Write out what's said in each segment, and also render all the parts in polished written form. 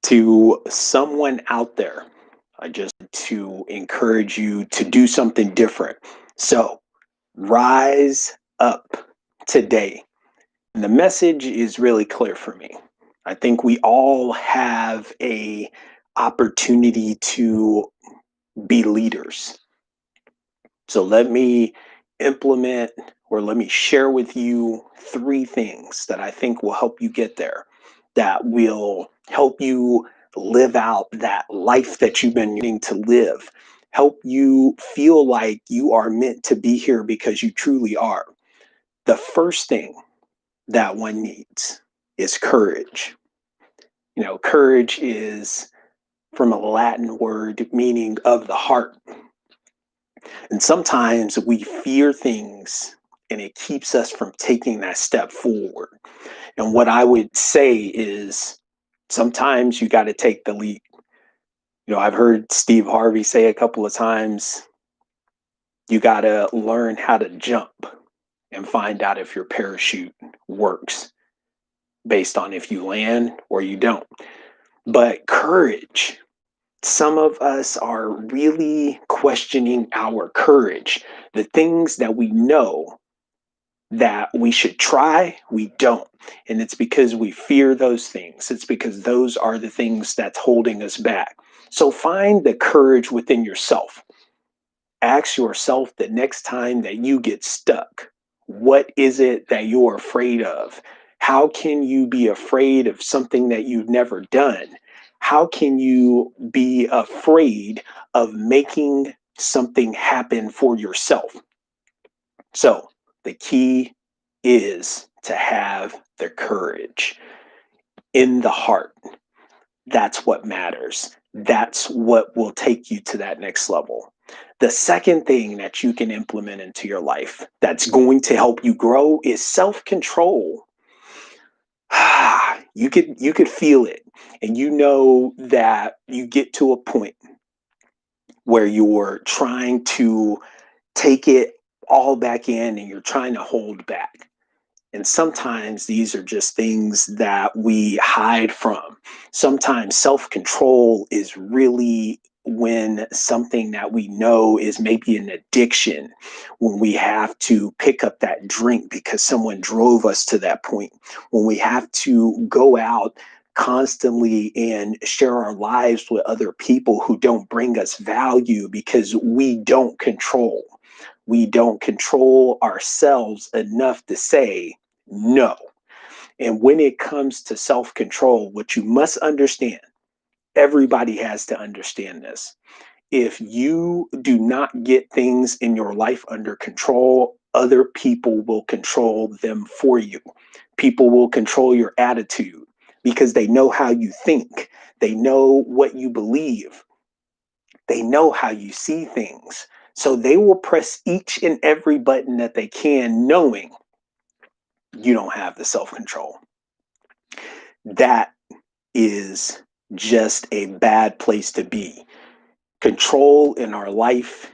To someone out there, I just to encourage you to do something different. So rise up today. And the message is really clear for me. I think we all have a opportunity to be leaders. So let me implement or let me share with you three things that I think will help you get there, that will help you live out that life that you've been needing to live, help you feel like you are meant to be here because you truly are. The first thing that one needs is courage. Courage is from a Latin word meaning of the heart. And sometimes we fear things and it keeps us from taking that step forward. And what I would say is sometimes you got to take the leap. I've heard Steve Harvey say a couple of times, you got to learn how to jump and find out if your parachute works based on if you land or you don't. But courage, some of us are really questioning our courage. The things that we know that we should try, we don't. And it's because we fear those things. It's because those are the things that's holding us back. So find the courage within yourself. Ask yourself the next time that you get stuck, what is it that you're afraid of? How can you be afraid of something that you've never done? How can you be afraid of making something happen for yourself? So the key is to have the courage in the heart. That's what matters. That's what will take you to that next level. The second thing that you can implement into your life that's going to help you grow is self-control. You could feel it, and you know that you get to a point where you're trying to take it all back in and you're trying to hold back. And sometimes these are just things that we hide from. Sometimes self control is really when something that we know is maybe an addiction, when we have to pick up that drink because someone drove us to that point, when we have to go out constantly and share our lives with other people who don't bring us value because we don't control ourselves enough to say no. And when it comes to self control, what you must understand, everybody has to understand this. If you do not get things in your life under control, other people will control them for you. People will control your attitude because they know how you think, they know what you believe, they know how you see things. So they will press each and every button that they can, knowing you don't have the self control. That is just a bad place to be. Control in our life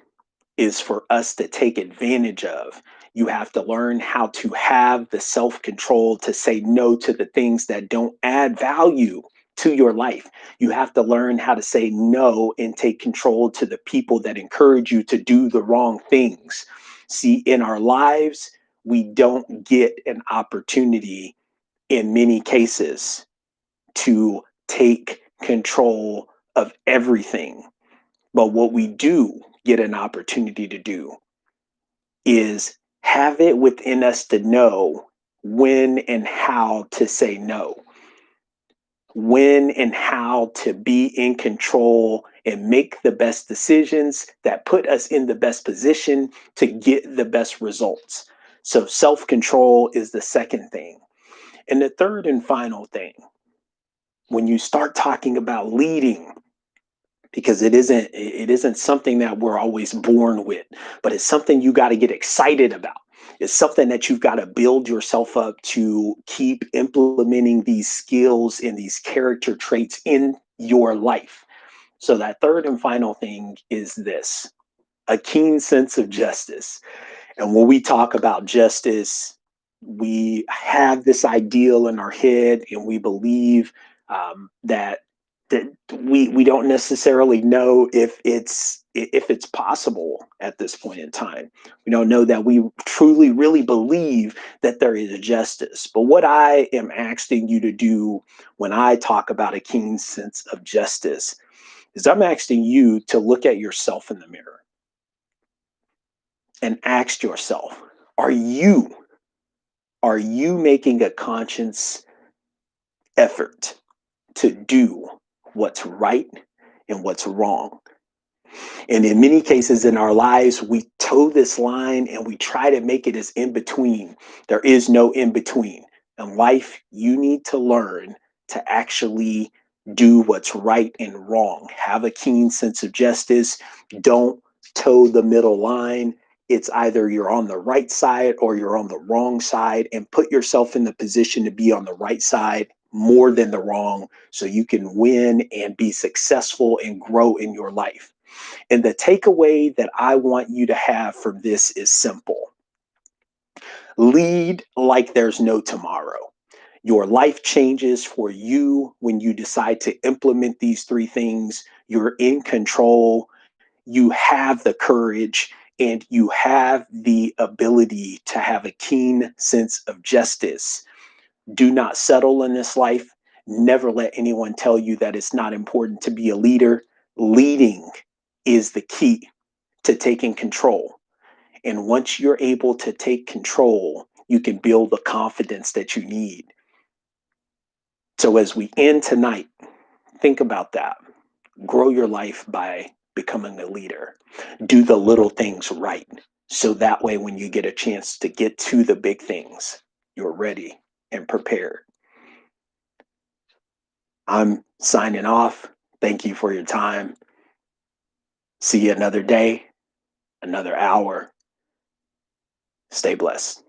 is for us to take advantage of. You have to learn how to have the self control to say no to the things that don't add value to your life. You have to learn how to say no and take control to the people that encourage you to do the wrong things. See, in our lives, we don't get an opportunity in many cases to take control of everything. But what we do get an opportunity to do is have it within us to know when and how to say no, when and how to be in control and make the best decisions that put us in the best position to get the best results. So, self control is the second thing. And the third and final thing, when you start talking about leading, because it isn't something that we're always born with, but it's something you got to get excited about. It's something that you've got to build yourself up to keep implementing these skills and these character traits in your life. So that third and final thing is this: a keen sense of justice. And when we talk about justice, we have this ideal in our head and we believe that that we don't necessarily know if it's possible at this point in time. We don't know that we truly really believe that there is justice. But what I am asking you to do when I talk about a keen sense of justice is I'm asking you to look at yourself in the mirror and ask yourself, are you are you making a conscious effort to do what's right and what's wrong? And in many cases in our lives, we toe this line and we try to make it as in between. There is no in between. In life, you need to learn to actually do what's right and wrong. Have a keen sense of justice. Don't toe the middle line. It's either you're on the right side or you're on the wrong side, and put yourself in the position to be on the right side more than the wrong so you can win and be successful and grow in your life. And the takeaway that I want you to have from this is simple: lead like there's no tomorrow. Your life changes for you when you decide to implement these three things. You're in control, you have the courage, and you have the ability to have a keen sense of justice. Do not settle in this life. Never let anyone tell you that it's not important to be a leader. Leading is the key to taking control. And once you're able to take control, you can build the confidence that you need. So as we end tonight, think about that. Grow your life by becoming a leader. Do the little things right. So that way, when you get a chance to get to the big things, you're ready and prepared. I'm signing off. Thank you for your time. See you another day, another hour. Stay blessed.